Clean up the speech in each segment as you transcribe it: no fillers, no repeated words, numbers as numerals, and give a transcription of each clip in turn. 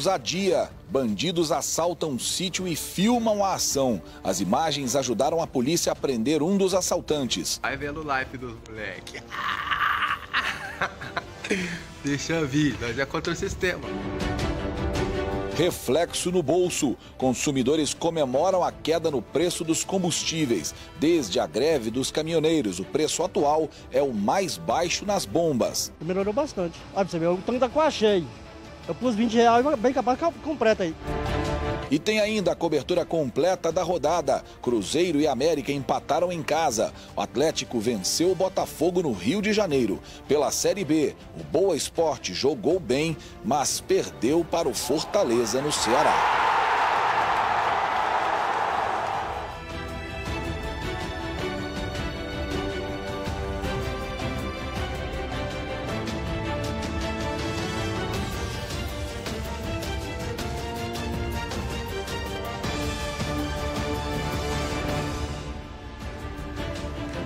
ousadia. Bandidos assaltam um sítio e filmam a ação. As imagens ajudaram a polícia a prender um dos assaltantes. Vai vendo o live dos moleques. Deixa eu vir, nós é contra o sistema. Reflexo no bolso. Consumidores comemoram a queda no preço dos combustíveis. Desde a greve dos caminhoneiros, o preço atual é o mais baixo nas bombas. Melhorou bastante. Olha pra você ver, o tanque tá quase cheio. Eu pus R$20, bem capaz que completa aí. E tem ainda a cobertura completa da rodada. Cruzeiro e América empataram em casa. O Atlético venceu o Botafogo no Rio de Janeiro. Pela Série B, o Boa Esporte jogou bem, mas perdeu para o Fortaleza no Ceará.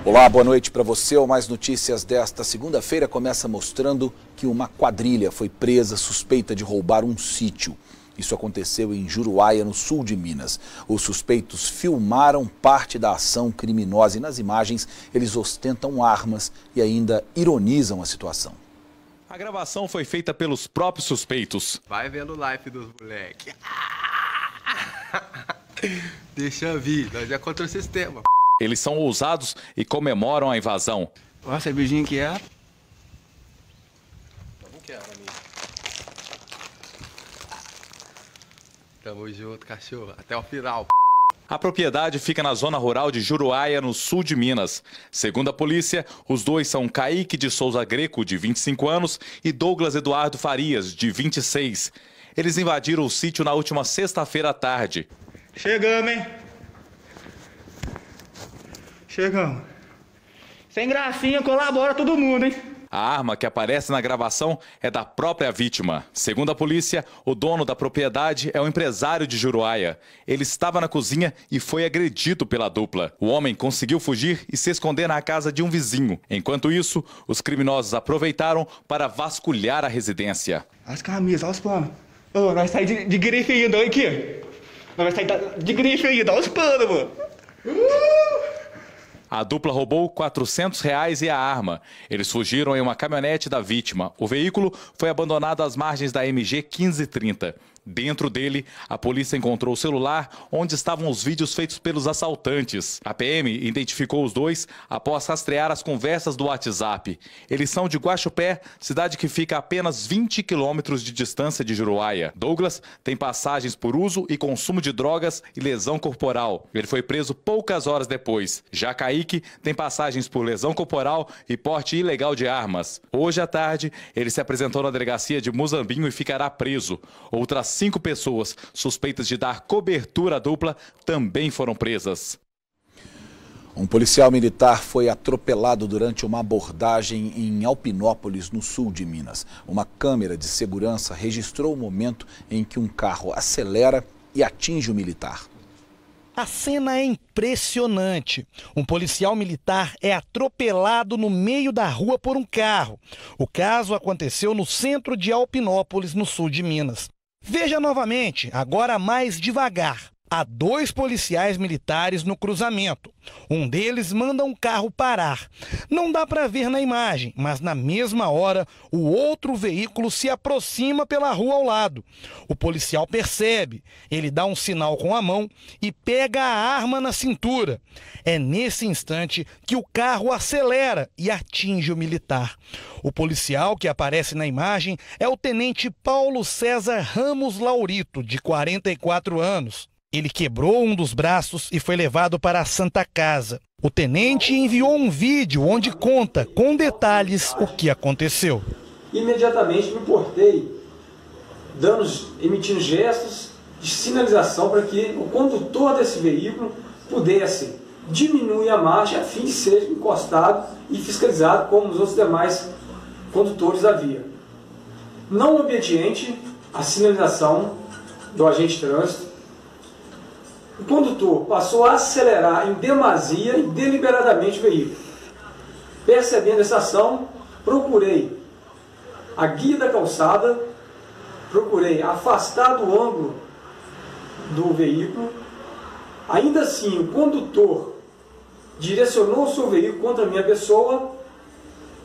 Olá, boa noite para você. O Mais Notícias desta segunda-feira começa mostrando que uma quadrilha foi presa suspeita de roubar um sítio. Isso aconteceu em Juruáia, no sul de Minas. Os suspeitos filmaram parte da ação criminosa e nas imagens eles ostentam armas e ainda ironizam a situação. A gravação foi feita pelos próprios suspeitos. Vai vendo o live dos moleques. Deixa eu vir, nós é contra o sistema. Eles são ousados e comemoram a invasão. Ó, cervejinha que é. Não quero, amigo. Tamo junto, cachorro. Até o final. A propriedade fica na zona rural de Juruáia, no sul de Minas. Segundo a polícia, os dois são Kaique de Souza Greco, de 25 anos, e Douglas Eduardo Farias, de 26. Eles invadiram o sítio na última sexta-feira à tarde. Chegamos, hein? Chegamos. Sem gracinha, colabora todo mundo, hein? A arma que aparece na gravação é da própria vítima. Segundo a polícia, o dono da propriedade é um empresário de Juruáia. Ele estava na cozinha e foi agredido pela dupla. O homem conseguiu fugir e se esconder na casa de um vizinho. Enquanto isso, os criminosos aproveitaram para vasculhar a residência. As camisas, olha os panos. Ô, nós saímos de grife ainda, olha aqui. Nós vamos sair de grife ainda, olha os panos, mano. A dupla roubou R$400 e a arma. Eles fugiram em uma caminhonete da vítima. O veículo foi abandonado às margens da MG 1530. Dentro dele, a polícia encontrou o celular onde estavam os vídeos feitos pelos assaltantes. A PM identificou os dois após rastrear as conversas do WhatsApp. Eles são de Guaxupé, cidade que fica a apenas 20 quilômetros de distância de Juruáia. Douglas tem passagens por uso e consumo de drogas e lesão corporal. Ele foi preso poucas horas depois. Já Kaique tem passagens por lesão corporal e porte ilegal de armas. Hoje à tarde, ele se apresentou na delegacia de Muzambinho e ficará preso. Outras 5 pessoas suspeitas de dar cobertura à dupla também foram presas. Um policial militar foi atropelado durante uma abordagem em Alpinópolis, no sul de Minas. Uma câmera de segurança registrou o momento em que um carro acelera e atinge o militar. A cena é impressionante. Um policial militar é atropelado no meio da rua por um carro. O caso aconteceu no centro de Alpinópolis, no sul de Minas. Veja novamente, agora mais devagar. Há 2 policiais militares no cruzamento. Um deles manda um carro parar. Não dá para ver na imagem, mas na mesma hora o outro veículo se aproxima pela rua ao lado. O policial percebe, ele dá um sinal com a mão e pega a arma na cintura. É nesse instante que o carro acelera e atinge o militar. O policial que aparece na imagem é o tenente Paulo César Ramos Laurito, de 44 anos. Ele quebrou um dos braços e foi levado para a Santa Casa. O tenente enviou um vídeo onde conta com detalhes o que aconteceu. Imediatamente me portei, emitindo gestos de sinalização para que o condutor desse veículo pudesse diminuir a marcha a fim de ser encostado e fiscalizado como os outros demais condutores da via. Não obediente à sinalização do agente de trânsito, o condutor passou a acelerar em demasia e deliberadamente o veículo. Percebendo essa ação, procurei a guia da calçada procurei afastar do ângulo do veículo. Ainda assim, o condutor direcionou o seu veículo contra a minha pessoa,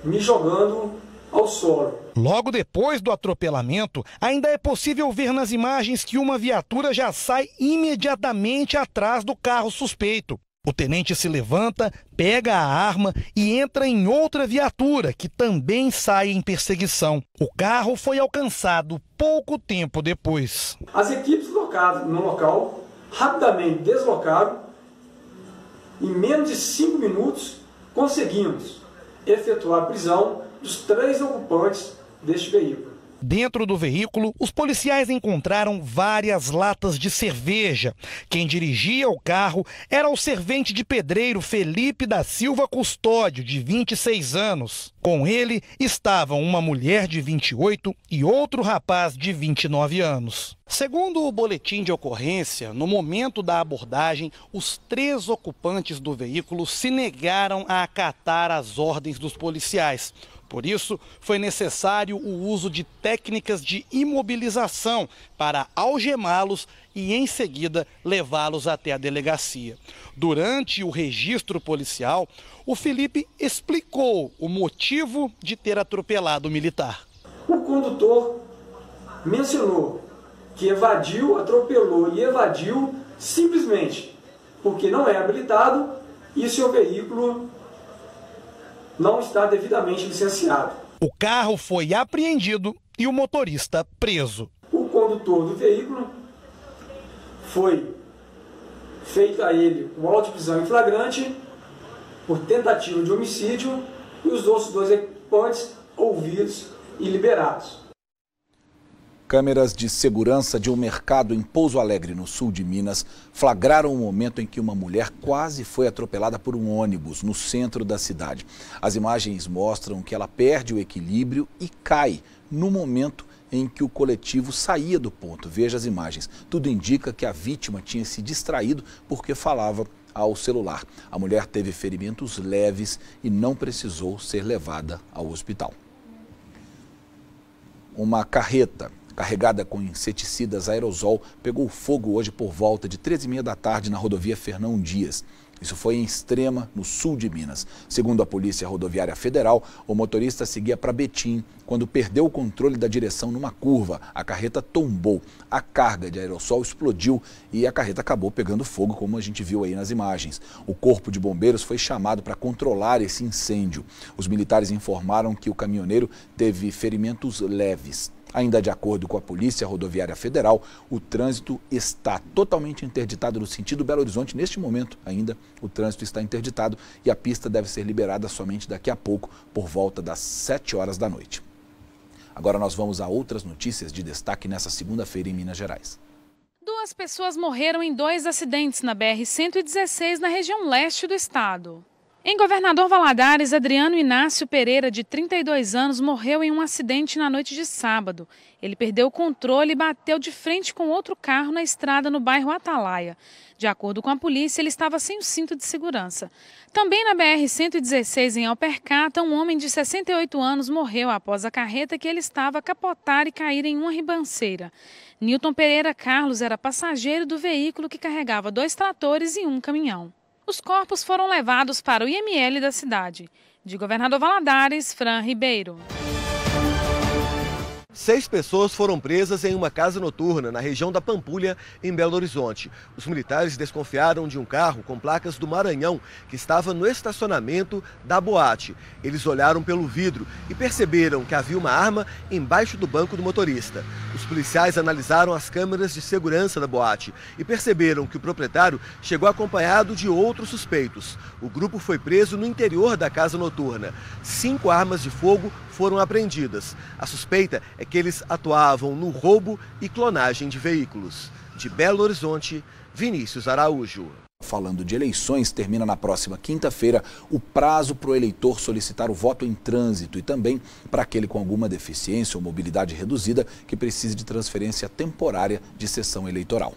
me jogando ao solo. Logo depois do atropelamento, ainda é possível ver nas imagens que uma viatura já sai imediatamente atrás do carro suspeito. O tenente se levanta, pega a arma e entra em outra viatura, que também sai em perseguição. O carro foi alcançado pouco tempo depois. As equipes locadas no local rapidamente deslocaram. Em menos de 5 minutos, conseguimos efetuar a prisão dos 3 ocupantes deste veículo. Dentro do veículo, os policiais encontraram várias latas de cerveja. Quem dirigia o carro era o servente de pedreiro Felipe da Silva Custódio, de 26 anos. Com ele estavam uma mulher de 28 e outro rapaz de 29 anos. Segundo o boletim de ocorrência, no momento da abordagem, os 3 ocupantes do veículo se negaram a acatar as ordens dos policiais. Por isso, foi necessário o uso de técnicas de imobilização para algemá-los e, em seguida, levá-los até a delegacia. Durante o registro policial, o Felipe explicou o motivo de ter atropelado o militar. O condutor mencionou que evadiu, atropelou e evadiu simplesmente porque não é habilitado e seu veículo não está devidamente licenciado. O carro foi apreendido e o motorista preso. O condutor do veículo foi feito a ele o auto de prisão em flagrante por tentativa de homicídio e os outros 2 ocupantes ouvidos e liberados. Câmeras de segurança de um mercado em Pouso Alegre, no sul de Minas, flagraram o momento em que uma mulher quase foi atropelada por um ônibus no centro da cidade. As imagens mostram que ela perde o equilíbrio e cai no momento em que o coletivo saía do ponto. Veja as imagens. Tudo indica que a vítima tinha se distraído porque falava ao celular. A mulher teve ferimentos leves e não precisou ser levada ao hospital. Uma carreta carregada com inseticidas aerosol pegou fogo hoje por volta de 13h30 da tarde na rodovia Fernão Dias. Isso foi em Extrema, no sul de Minas. Segundo a Polícia Rodoviária Federal, o motorista seguia para Betim quando perdeu o controle da direção numa curva. A carreta tombou, a carga de aerossol explodiu e a carreta acabou pegando fogo, como a gente viu aí nas imagens. O corpo de bombeiros foi chamado para controlar esse incêndio. Os militares informaram que o caminhoneiro teve ferimentos leves. Ainda de acordo com a Polícia Rodoviária Federal, o trânsito está totalmente interditado no sentido Belo Horizonte. Neste momento ainda o trânsito está interditado e a pista deve ser liberada somente daqui a pouco, por volta das 7 horas da noite. Agora nós vamos a outras notícias de destaque nessa segunda-feira em Minas Gerais. 2 pessoas morreram em 2 acidentes na BR-116 na região leste do estado. Em Governador Valadares, Adriano Inácio Pereira, de 32 anos, morreu em um acidente na noite de sábado. Ele perdeu o controle e bateu de frente com outro carro na estrada no bairro Atalaia. De acordo com a polícia, ele estava sem o cinto de segurança. Também na BR-116, em Alpercata, um homem de 68 anos morreu após a carreta que ele estava a capotar e cair em uma ribanceira. Nilton Pereira Carlos era passageiro do veículo que carregava 2 tratores e um caminhão. Os corpos foram levados para o IML da cidade. De Governador Valadares, Fran Ribeiro. 6 pessoas foram presas em uma casa noturna na região da Pampulha, em Belo Horizonte. Os militares desconfiaram de um carro com placas do Maranhão que estava no estacionamento da boate. Eles olharam pelo vidro e perceberam que havia uma arma embaixo do banco do motorista. Os policiais analisaram as câmeras de segurança da boate e perceberam que o proprietário chegou acompanhado de outros suspeitos. O grupo foi preso no interior da casa noturna. 5 armas de fogo foram apreendidas. A suspeita é que eles atuavam no roubo e clonagem de veículos. De Belo Horizonte, Vinícius Araújo. Falando de eleições, termina na próxima quinta-feira o prazo para o eleitor solicitar o voto em trânsito e também para aquele com alguma deficiência ou mobilidade reduzida que precise de transferência temporária de sessão eleitoral.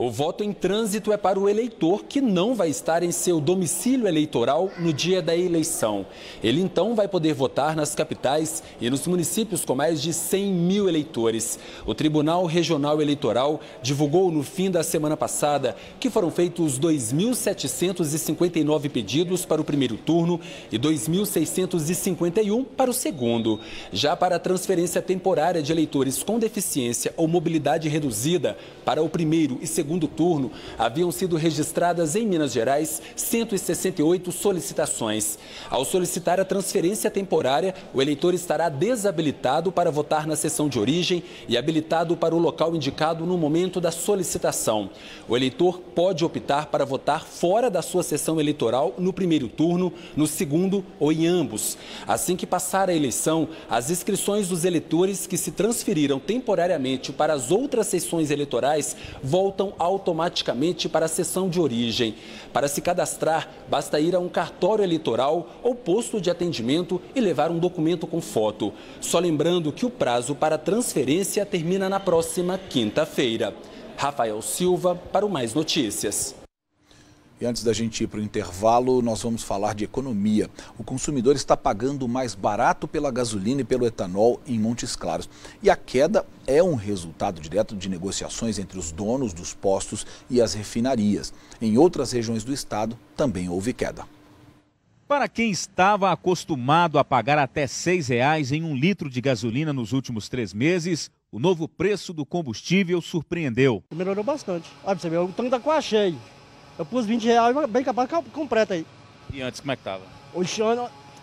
O voto em trânsito é para o eleitor que não vai estar em seu domicílio eleitoral no dia da eleição. Ele então vai poder votar nas capitais e nos municípios com mais de 100 mil eleitores. O Tribunal Regional Eleitoral divulgou no fim da semana passada que foram feitos 2.759 pedidos para o primeiro turno e 2.651 para o segundo. Já para a transferência temporária de eleitores com deficiência ou mobilidade reduzida para o primeiro e segundo turno, haviam sido registradas em Minas Gerais 168 solicitações. Ao solicitar a transferência temporária, o eleitor estará desabilitado para votar na seção de origem e habilitado para o local indicado no momento da solicitação. O eleitor pode optar para votar fora da sua seção eleitoral no primeiro turno, no segundo ou em ambos. Assim que passar a eleição, as inscrições dos eleitores que se transferiram temporariamente para as outras sessões eleitorais voltam automaticamente para a seção de origem. Para se cadastrar, basta ir a um cartório eleitoral ou posto de atendimento e levar um documento com foto. Só lembrando que o prazo para transferência termina na próxima quinta-feira. Rafael Silva para o Mais Notícias. E antes da gente ir para o intervalo, nós vamos falar de economia. O consumidor está pagando mais barato pela gasolina e pelo etanol em Montes Claros. E a queda é um resultado direto de negociações entre os donos dos postos e as refinarias. Em outras regiões do estado também houve queda. Para quem estava acostumado a pagar até R$ 6,00 em 1 litro de gasolina nos últimos 3 meses, o novo preço do combustível surpreendeu. Melhorou bastante. Olha, você vê, o tanque está quase cheio. Eu pus R$20, bem capaz completa aí. E antes como é que estava? Hoje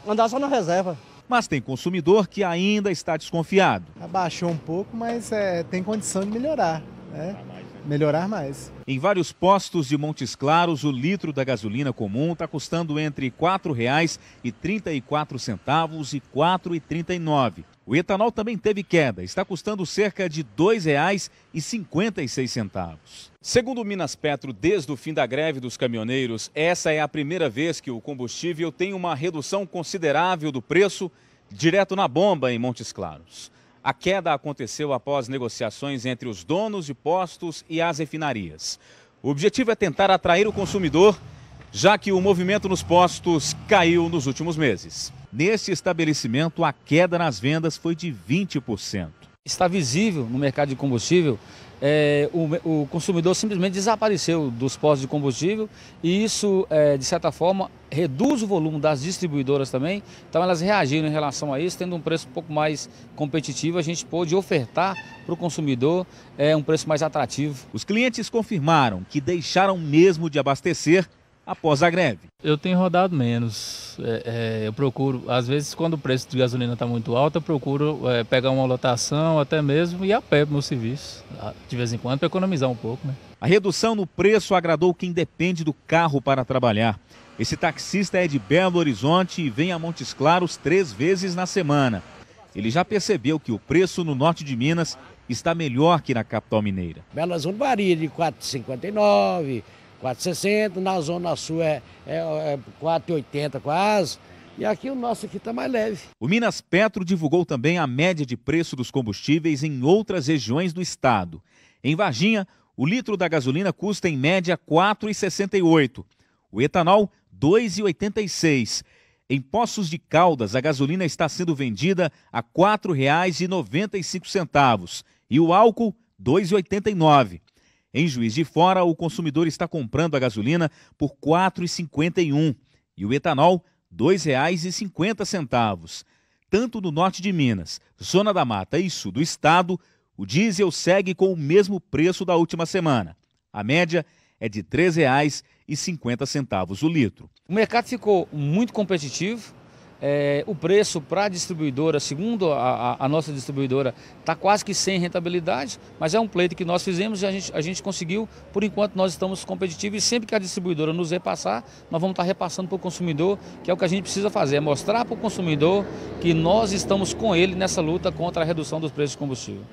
andar só na reserva. Mas tem consumidor que ainda está desconfiado. Abaixou um pouco, mas tem condição de melhorar, né? Melhorar mais. Em vários postos de Montes Claros, o litro da gasolina comum está custando entre R$ 4,34 e R$ 4,39. O etanol também teve queda, está custando cerca de R$ 2,56. Segundo o Minas Petro, desde o fim da greve dos caminhoneiros, essa é a primeira vez que o combustível tem uma redução considerável do preço direto na bomba em Montes Claros. A queda aconteceu após negociações entre os donos de postos e as refinarias. O objetivo é tentar atrair o consumidor, já que o movimento nos postos caiu nos últimos meses. Neste estabelecimento, a queda nas vendas foi de 20%. Está visível no mercado de combustível, o consumidor simplesmente desapareceu dos postos de combustível e isso, de certa forma, reduz o volume das distribuidoras também. Então elas reagiram em relação a isso, tendo um preço um pouco mais competitivo, a gente pôde ofertar para o consumidor um preço mais atrativo. Os clientes confirmaram que deixaram mesmo de abastecer após a greve. Eu tenho rodado menos, eu procuro, às vezes quando o preço de gasolina está muito alto, eu procuro pegar uma lotação, até mesmo ir a pé para o meu serviço, de vez em quando, para economizar um pouco, né? A redução no preço agradou quem depende do carro para trabalhar. Esse taxista é de Belo Horizonte e vem a Montes Claros 3 vezes na semana. Ele já percebeu que o preço no norte de Minas está melhor que na capital mineira. Belo Horizonte varia de R$ 4,59, 4,60, na Zona Sul é 4,80 quase, e aqui o nosso aqui está mais leve. O Minas Petro divulgou também a média de preço dos combustíveis em outras regiões do estado. Em Varginha, o litro da gasolina custa em média R$ 4,68, o etanol R$ 2,86. Em Poços de Caldas, a gasolina está sendo vendida a R$ 4,95 e o álcool R$ 2,89. Em Juiz de Fora, o consumidor está comprando a gasolina por R$ 4,51 e o etanol R$ 2,50. Tanto no norte de Minas, Zona da Mata e sul do estado, o diesel segue com o mesmo preço da última semana. A média é de R$ 3,50 o litro. O mercado ficou muito competitivo. O preço para a distribuidora, segundo a nossa distribuidora, está quase que sem rentabilidade, mas é um pleito que nós fizemos e a gente conseguiu. Por enquanto nós estamos competitivos e sempre que a distribuidora nos repassar, nós vamos estar repassando para o consumidor, que é o que a gente precisa fazer, é mostrar para o consumidor que nós estamos com ele nessa luta contra a redução dos preços de combustível.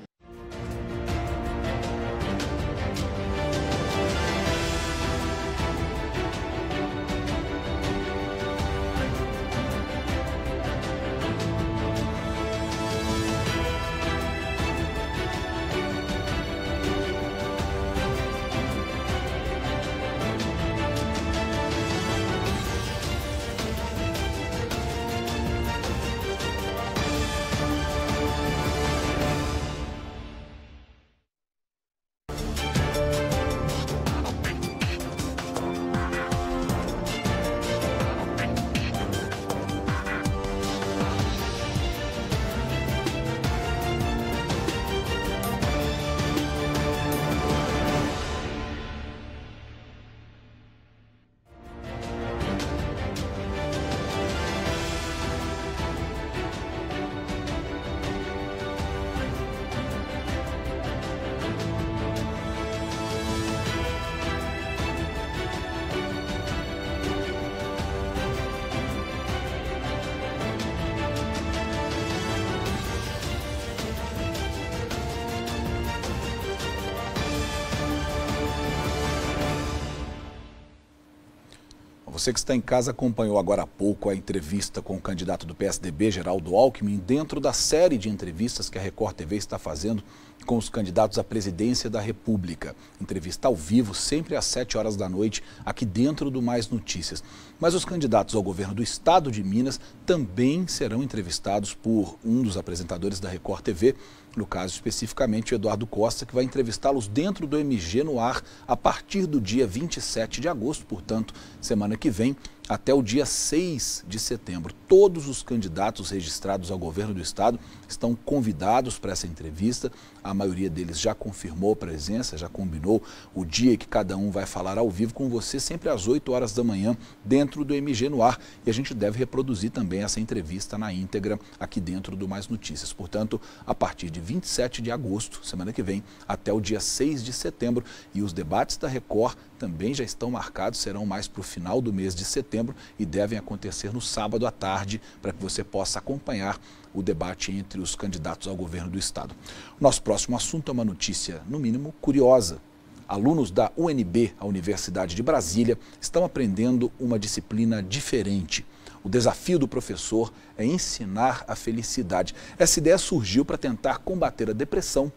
Você que está em casa acompanhou agora há pouco a entrevista com o candidato do PSDB, Geraldo Alckmin, dentro da série de entrevistas que a Record TV está fazendo com os candidatos à presidência da República. Entrevista ao vivo, sempre às 7 horas da noite, aqui dentro do Mais Notícias. Mas os candidatos ao governo do estado de Minas também serão entrevistados por um dos apresentadores da Record TV, no caso especificamente o Eduardo Costa, que vai entrevistá-los dentro do MG no ar a partir do dia 27 de agosto, portanto, semana que vem, até o dia 6 de setembro. Todos os candidatos registrados ao governo do estado estão convidados para essa entrevista. A maioria deles já confirmou presença, já combinou o dia que cada um vai falar ao vivo com você, sempre às 8 horas da manhã, dentro do MG no ar. E a gente deve reproduzir também essa entrevista na íntegra aqui dentro do Mais Notícias. Portanto, a partir de 27 de agosto, semana que vem, até o dia 6 de setembro. E os debates da Record também já estão marcados, serão mais para o final do mês de setembro e devem acontecer no sábado à tarde, para que você possa acompanhar o debate entre os candidatos ao governo do estado. Nosso próximo assunto é uma notícia, no mínimo, curiosa. Alunos da UNB, a Universidade de Brasília, estão aprendendo uma disciplina diferente. O desafio do professor é ensinar a felicidade. Essa ideia surgiu para tentar combater a depressão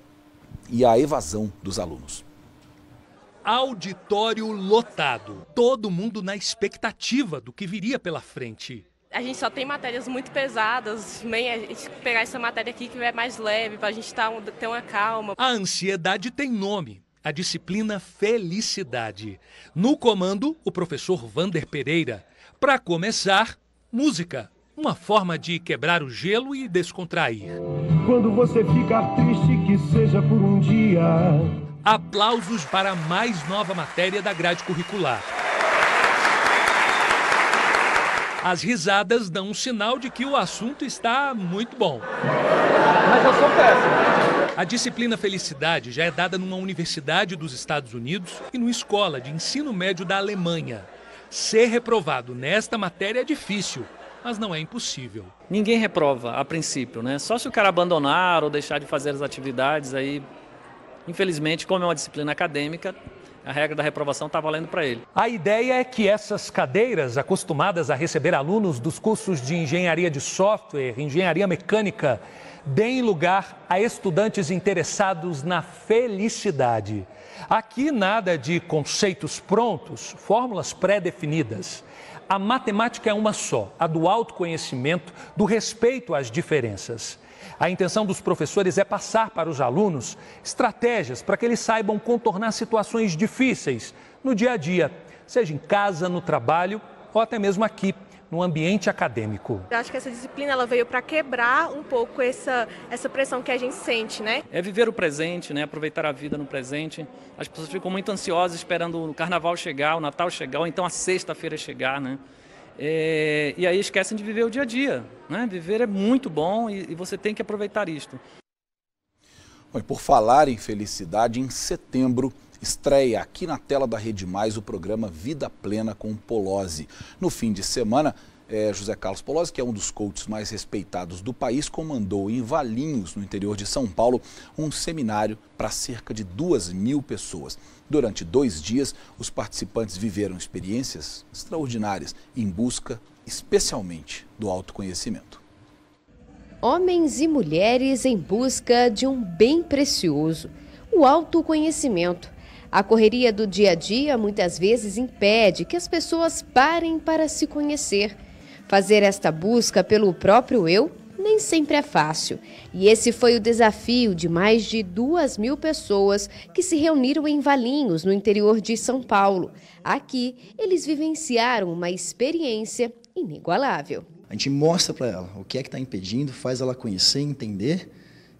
e a evasão dos alunos. Auditório lotado, todo mundo na expectativa do que viria pela frente. A gente só tem matérias muito pesadas, a gente pegar essa matéria aqui que é mais leve, para a gente ter uma calma. A ansiedade tem nome, a disciplina Felicidade. No comando, o professor Vander Pereira. Para começar, música, uma forma de quebrar o gelo e descontrair. Quando você ficar triste, que seja por um dia. Aplausos para a mais nova matéria da grade curricular. As risadas dão um sinal de que o assunto está muito bom. Mas eu sou péssimo. A disciplina Felicidade já é dada numa universidade dos Estados Unidos e numa escola de ensino médio da Alemanha. Ser reprovado nesta matéria é difícil, mas não é impossível. Ninguém reprova, a princípio, né? Só se o cara abandonar ou deixar de fazer as atividades, aí, infelizmente, como é uma disciplina acadêmica, a regra da reprovação está valendo para ele. A ideia é que essas cadeiras, acostumadas a receber alunos dos cursos de engenharia de software, engenharia mecânica, deem lugar a estudantes interessados na felicidade. Aqui nada de conceitos prontos, fórmulas pré-definidas. A matemática é uma só, a do autoconhecimento, do respeito às diferenças. A intenção dos professores é passar para os alunos estratégias para que eles saibam contornar situações difíceis no dia a dia, seja em casa, no trabalho ou até mesmo aqui, no ambiente acadêmico. Eu acho que essa disciplina ela veio para quebrar um pouco essa pressão que a gente sente, né? É viver o presente, né? Aproveitar a vida no presente. As pessoas ficam muito ansiosas esperando o carnaval chegar, o Natal chegar, ou então a sexta-feira chegar, né? E aí esquecem de viver o dia a dia, né? Viver é muito bom e você tem que aproveitar isto. Bom, e por falar em felicidade, em setembro estreia aqui na tela da Rede Mais o programa Vida Plena com Polozzi. No fim de semana, José Carlos Polozzi, que é um dos coaches mais respeitados do país, comandou em Valinhos, no interior de São Paulo, um seminário para cerca de 2.000 pessoas. Durante 2 dias, os participantes viveram experiências extraordinárias em busca, especialmente, do autoconhecimento. Homens e mulheres em busca de um bem precioso, o autoconhecimento. A correria do dia a dia muitas vezes impede que as pessoas parem para se conhecer. Fazer esta busca pelo próprio eu nem sempre é fácil. E esse foi o desafio de mais de 2.000 pessoas que se reuniram em Valinhos, no interior de São Paulo. Aqui, eles vivenciaram uma experiência inigualável. A gente mostra para ela o que é que está impedindo, faz ela conhecer, entender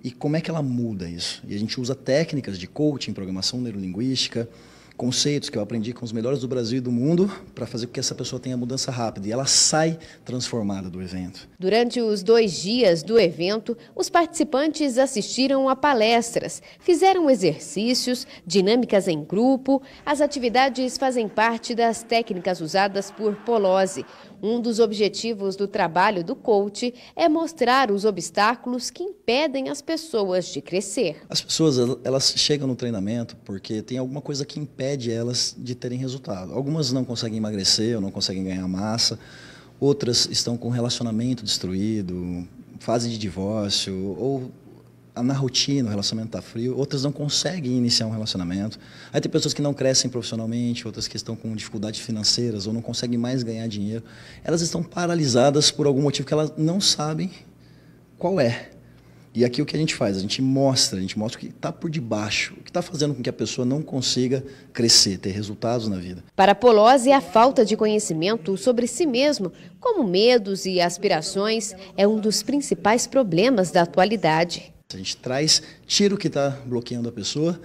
e como é que ela muda isso. E a gente usa técnicas de coaching, programação neurolinguística, conceitos que eu aprendi com os melhores do Brasil e do mundo para fazer com que essa pessoa tenha mudança rápida e ela sai transformada do evento. Durante os 2 dias do evento, os participantes assistiram a palestras, fizeram exercícios, dinâmicas em grupo. As atividades fazem parte das técnicas usadas por Polozzi. Um dos objetivos do trabalho do coach é mostrar os obstáculos que impedem as pessoas de crescer. As pessoas, elas chegam no treinamento porque tem alguma coisa que impede elas de terem resultado. Algumas não conseguem emagrecer ou não conseguem ganhar massa, outras estão com relacionamento destruído, fase de divórcio ou na rotina o relacionamento está frio, outras não conseguem iniciar um relacionamento. Aí tem pessoas que não crescem profissionalmente, outras que estão com dificuldades financeiras ou não conseguem mais ganhar dinheiro. Elas estão paralisadas por algum motivo que elas não sabem qual é. E aqui o que a gente faz? A gente mostra o que está por debaixo, o que está fazendo com que a pessoa não consiga crescer, ter resultados na vida. Para Polozzi, a falta de conhecimento sobre si mesmo, como medos e aspirações, é um dos principais problemas da atualidade. A gente tira o que está bloqueando a pessoa,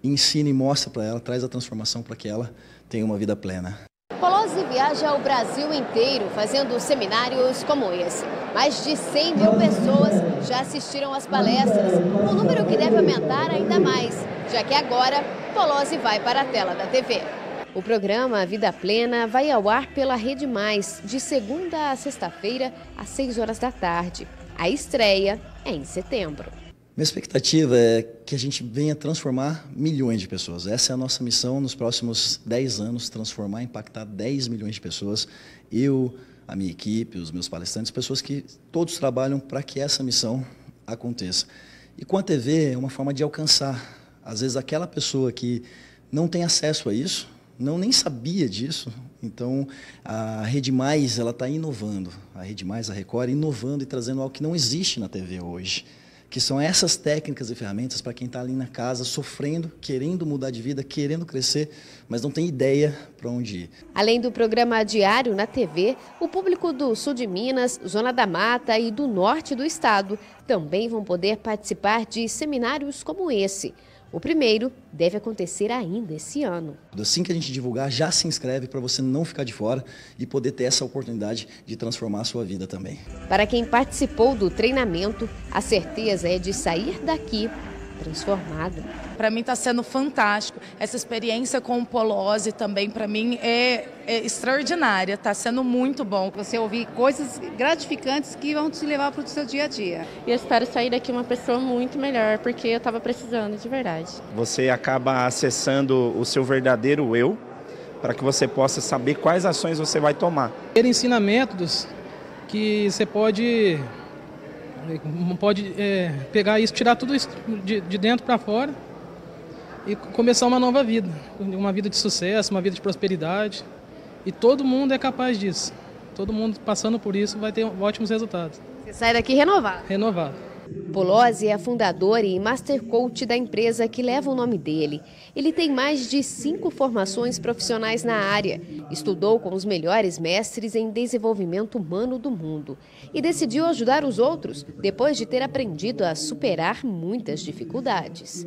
ensina e mostra para ela, traz a transformação para que ela tenha uma vida plena. Polozzi viaja ao Brasil inteiro fazendo seminários como esse. Mais de 100 mil pessoas já assistiram às palestras, um número que deve aumentar ainda mais, já que agora Polozzi vai para a tela da TV. O programa Vida Plena vai ao ar pela Rede Mais, de segunda a sexta-feira, às 6 horas da tarde. A estreia é em setembro. Minha expectativa é que a gente venha transformar milhões de pessoas. Essa é a nossa missão nos próximos 10 anos, transformar, impactar 10 milhões de pessoas. Eu, a minha equipe, os meus palestrantes, pessoas que todos trabalham para que essa missão aconteça. E com a TV é uma forma de alcançar. Às vezes aquela pessoa que não tem acesso a isso, nem sabia disso. Então, a Rede Mais está inovando. A Rede Mais, a Record, inovando e trazendo algo que não existe na TV hoje. Que são essas técnicas e ferramentas para quem está ali na casa, sofrendo, querendo mudar de vida, querendo crescer, mas não tem ideia para onde ir. Além do programa diário na TV, o público do sul de Minas, Zona da Mata e do norte do estado também vão poder participar de seminários como esse. O primeiro deve acontecer ainda esse ano. Assim que a gente divulgar, já se inscreve para você não ficar de fora e poder ter essa oportunidade de transformar a sua vida também. Para quem participou do treinamento, a certeza é de sair daqui transformada. Para mim está sendo fantástico. Essa experiência com o Polozzi também para mim é extraordinária, está sendo muito bom. Você ouvir coisas gratificantes que vão te levar para o seu dia a dia. E eu espero sair daqui uma pessoa muito melhor, porque eu estava precisando de verdade. Você acaba acessando o seu verdadeiro eu, para que você possa saber quais ações você vai tomar. Ter ensinamentos que você pode pegar isso, tirar tudo isso de dentro para fora e começar uma nova vida, uma vida de sucesso, uma vida de prosperidade. E todo mundo é capaz disso. Todo mundo passando por isso vai ter ótimos resultados. Você sai daqui renovado. Renovado. Polozzi é fundador e master coach da empresa que leva o nome dele. Ele tem mais de 5 formações profissionais na área, estudou com os melhores mestres em desenvolvimento humano do mundo e decidiu ajudar os outros depois de ter aprendido a superar muitas dificuldades.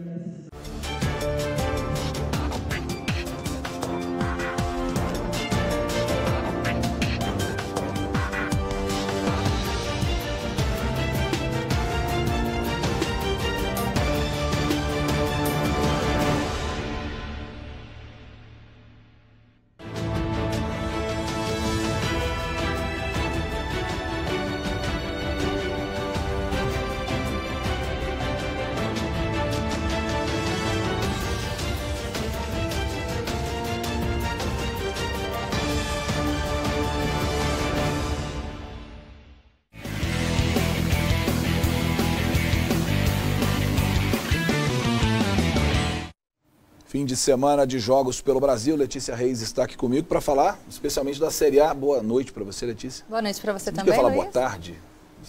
Fim de semana de jogos pelo Brasil. Letícia Reis está aqui comigo para falar especialmente da Série A. Boa noite para você, Letícia. Boa noite para você não também, quer falar Luiz? boa tarde?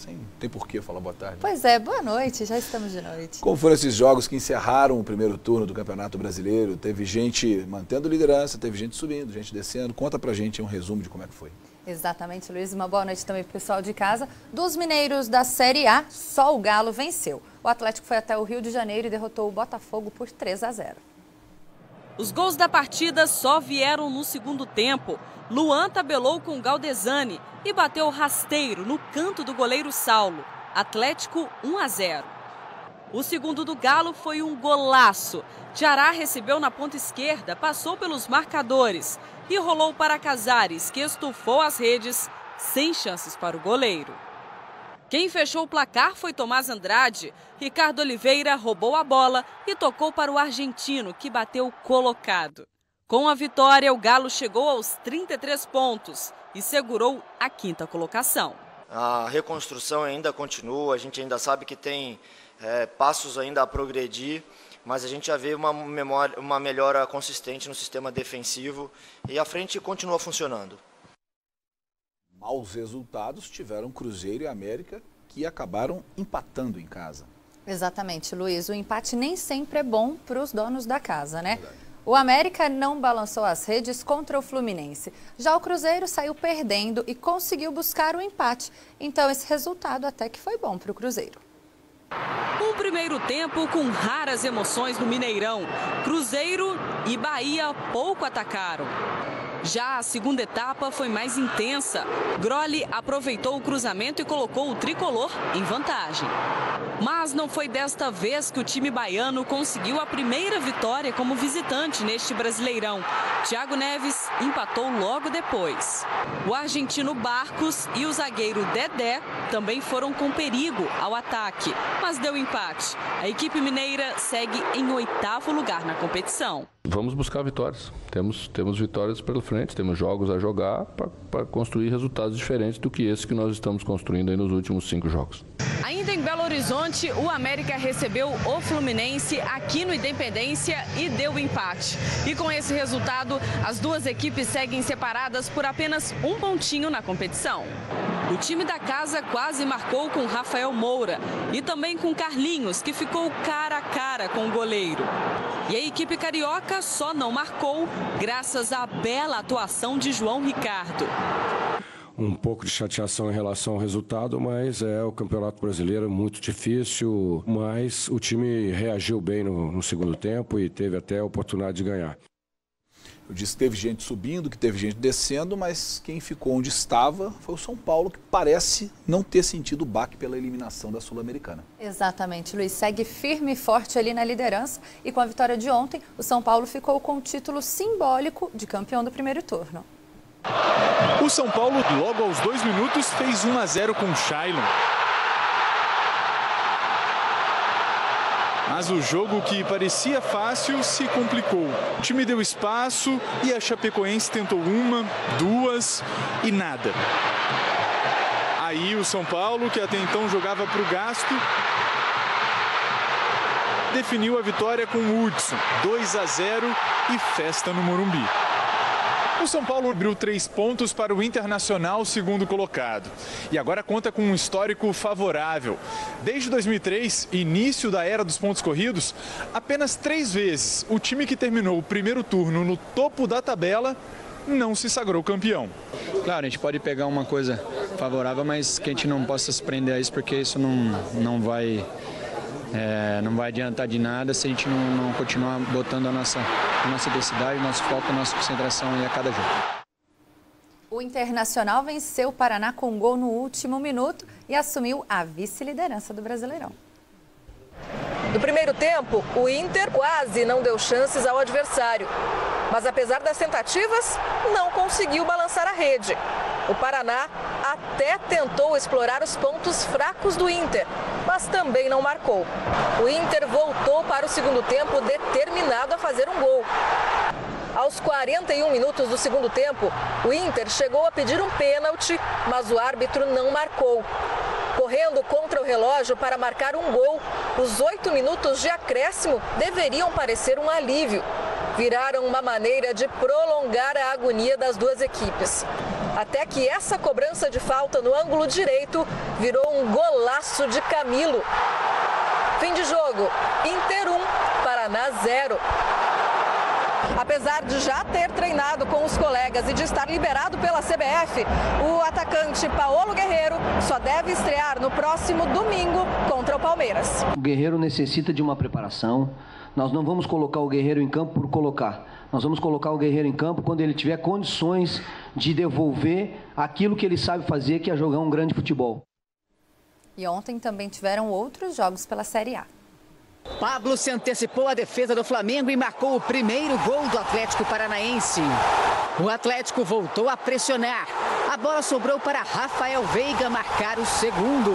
Não tem por que falar boa tarde. Pois é, boa noite, já estamos de noite. Como foram esses jogos que encerraram o primeiro turno do Campeonato Brasileiro? Teve gente mantendo liderança, teve gente subindo, gente descendo. Conta pra gente um resumo de como é que foi. Exatamente, Luiz. Uma boa noite também para o pessoal de casa. Dos mineiros da Série A, só o Galo venceu. O Atlético foi até o Rio de Janeiro e derrotou o Botafogo por 3-0. Os gols da partida só vieram no segundo tempo. Luan tabelou com Galdesani e bateu rasteiro no canto do goleiro Saulo. Atlético 1-0. O segundo do Galo foi um golaço. Tiará recebeu na ponta esquerda, passou pelos marcadores e rolou para Casares, que estufou as redes sem chances para o goleiro. Quem fechou o placar foi Tomás Andrade. Ricardo Oliveira roubou a bola e tocou para o argentino, que bateu colocado. Com a vitória, o Galo chegou aos 33 pontos e segurou a 5ª colocação. A reconstrução ainda continua, a gente ainda sabe que tem passos ainda a progredir, mas a gente já vê uma melhora consistente no sistema defensivo e a frente continua funcionando. Maus resultados tiveram Cruzeiro e América, que acabaram empatando em casa. Exatamente, Luiz. O empate nem sempre é bom para os donos da casa, né? O América não balançou as redes contra o Fluminense. Já o Cruzeiro saiu perdendo e conseguiu buscar o empate. Então esse resultado até que foi bom para o Cruzeiro. Um primeiro tempo com raras emoções no Mineirão. Cruzeiro e Bahia pouco atacaram. Já a segunda etapa foi mais intensa. Grolli aproveitou o cruzamento e colocou o tricolor em vantagem. Mas não foi desta vez que o time baiano conseguiu a primeira vitória como visitante neste Brasileirão. Thiago Neves empatou logo depois. O argentino Barcos e o zagueiro Dedé também foram com perigo ao ataque, mas deu empate. A equipe mineira segue em 8º lugar na competição. Vamos buscar vitórias. Temos vitórias pela frente, temos jogos a jogar para construir resultados diferentes do que esse que nós estamos construindo aí nos últimos 5 jogos. Ainda em Belo Horizonte, o América recebeu o Fluminense aqui no Independência e deu empate. E com esse resultado, as duas equipes seguem separadas por apenas um pontinho na competição. O time da casa quase marcou com Rafael Moura e também com Carlinhos, que ficou cara a cara com o goleiro. E a equipe carioca só não marcou graças à bela atuação de João Ricardo. Um pouco de chateação em relação ao resultado, mas o Campeonato Brasileiro é muito difícil, mas o time reagiu bem no segundo tempo e teve até a oportunidade de ganhar. Eu disse que teve gente subindo, que teve gente descendo, mas quem ficou onde estava foi o São Paulo, que parece não ter sentido o baque pela eliminação da Sul-Americana. Exatamente, Luiz. Segue firme e forte ali na liderança e com a vitória de ontem, o São Paulo ficou com o título simbólico de campeão do primeiro turno. O São Paulo, logo aos 2 minutos, fez 1-0 com o Shailon. Mas o jogo que parecia fácil se complicou. O time deu espaço e a Chapecoense tentou 1, 2 e nada. Aí o São Paulo, que até então jogava para o gasto, definiu a vitória com o Hudson. 2-0 e festa no Morumbi. O São Paulo abriu 3 pontos para o Internacional, segundo colocado. E agora conta com um histórico favorável. Desde 2003, início da era dos pontos corridos, apenas 3 vezes o time que terminou o primeiro turno no topo da tabela não se sagrou campeão. Claro, a gente pode pegar uma coisa favorável, mas que a gente não possa se prender a isso, porque isso não vai adiantar de nada se a gente não continuar botando a nossa intensidade, nosso foco, a nossa concentração a cada jogo. O Internacional venceu o Paraná com um gol no último minuto e assumiu a vice-liderança do Brasileirão. No primeiro tempo, o Inter quase não deu chances ao adversário. Mas apesar das tentativas, não conseguiu balançar a rede. O Paraná até tentou explorar os pontos fracos do Inter, mas também não marcou. O Inter voltou para o segundo tempo determinado a fazer um gol. Aos 41 minutos do segundo tempo, o Inter chegou a pedir um pênalti, mas o árbitro não marcou. Correndo contra o relógio para marcar um gol, os 8 minutos de acréscimo deveriam parecer um alívio. Viraram uma maneira de prolongar a agonia das duas equipes. Até que essa cobrança de falta no ângulo direito virou um golaço de Camilo. Fim de jogo, Inter 1, Paraná 0. Apesar de já ter treinado com os colegas e de estar liberado pela CBF, o atacante Paulo Guerreiro só deve estrear no próximo domingo contra o Palmeiras. O Guerreiro necessita de uma preparação. Nós não vamos colocar o Guerreiro em campo por colocar. Nós vamos colocar o Guerreiro em campo quando ele tiver condições de devolver aquilo que ele sabe fazer, que é jogar um grande futebol. E ontem também tiveram outros jogos pela Série A. Pablo se antecipou à defesa do Flamengo e marcou o primeiro gol do Atlético Paranaense. O Atlético voltou a pressionar. A bola sobrou para Rafael Veiga marcar o segundo.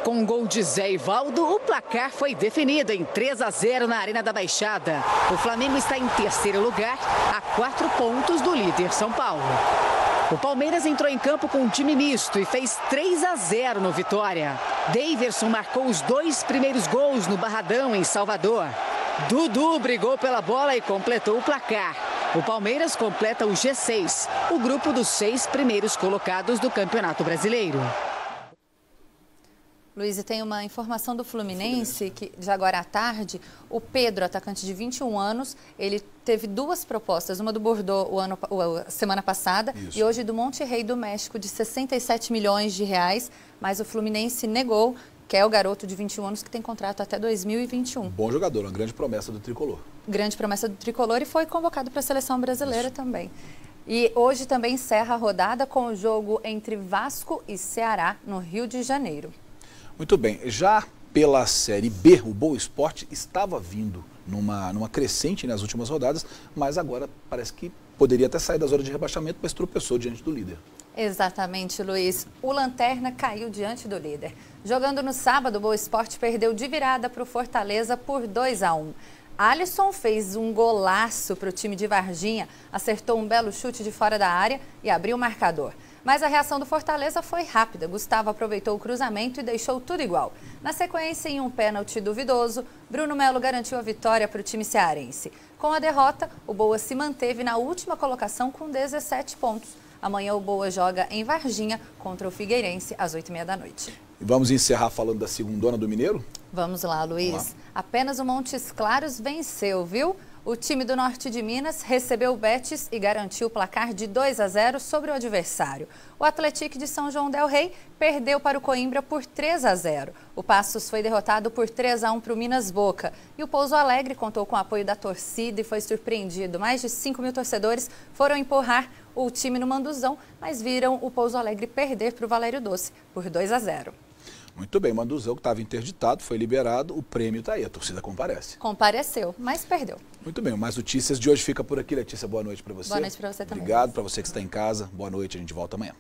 Com um gol de Zé Ivaldo, o placar foi definido em 3-0 na Arena da Baixada. O Flamengo está em terceiro lugar, a 4 pontos do líder São Paulo. O Palmeiras entrou em campo com um time misto e fez 3-0 no Vitória. Daverson marcou os 2 primeiros gols no Barradão, em Salvador. Dudu brigou pela bola e completou o placar. O Palmeiras completa o G6, o grupo dos 6 primeiros colocados do Campeonato Brasileiro. Luiz, e tem uma informação do Fluminense, que de agora à tarde, o Pedro, atacante de 21 anos, ele teve 2 propostas, uma do Bordeaux semana passada e hoje do Monterrey do México, de 67 milhões de reais, mas o Fluminense negou, que é o garoto de 21 anos que tem contrato até 2021. Bom jogador, uma grande promessa do Tricolor. Grande promessa do Tricolor e foi convocado para a seleção brasileira também. E hoje também encerra a rodada com o jogo entre Vasco e Ceará, no Rio de Janeiro. Muito bem, já pela Série B, o Boa Esporte estava vindo numa crescente nas últimas rodadas, mas agora parece que poderia até sair da zona de rebaixamento, mas tropeçou diante do líder. Exatamente, Luiz. O Lanterna caiu diante do líder. Jogando no sábado, o Boa Esporte perdeu de virada para o Fortaleza por 2-1. Alisson fez um golaço para o time de Varginha, acertou um belo chute de fora da área e abriu o marcador. Mas a reação do Fortaleza foi rápida. Gustavo aproveitou o cruzamento e deixou tudo igual. Na sequência, em um pênalti duvidoso, Bruno Melo garantiu a vitória para o time cearense. Com a derrota, o Boa se manteve na última colocação com 17 pontos. Amanhã o Boa joga em Varginha contra o Figueirense às 8h30 da noite. E vamos encerrar falando da segundona do Mineiro? Vamos lá, Luiz. Vamos lá. Apenas o Montes Claros venceu, viu? O time do norte de Minas recebeu o Betis e garantiu o placar de 2-0 sobre o adversário. O Atlético de São João del Rei perdeu para o Coimbra por 3-0. O Passos foi derrotado por 3-1 para o Minas Boca. E o Pouso Alegre contou com o apoio da torcida e foi surpreendido. Mais de 5.000 torcedores foram empurrar o time no Manduzão, mas viram o Pouso Alegre perder para o Valério Doce por 2-0. Muito bem, o Manduzão, que estava interditado, foi liberado, o prêmio está aí, a torcida comparece. Compareceu, mas perdeu. Muito bem, o Mais Notícias de hoje fica por aqui. Letícia, boa noite para você. Boa noite para você também. Obrigado, para você que está em casa, boa noite, a gente volta amanhã.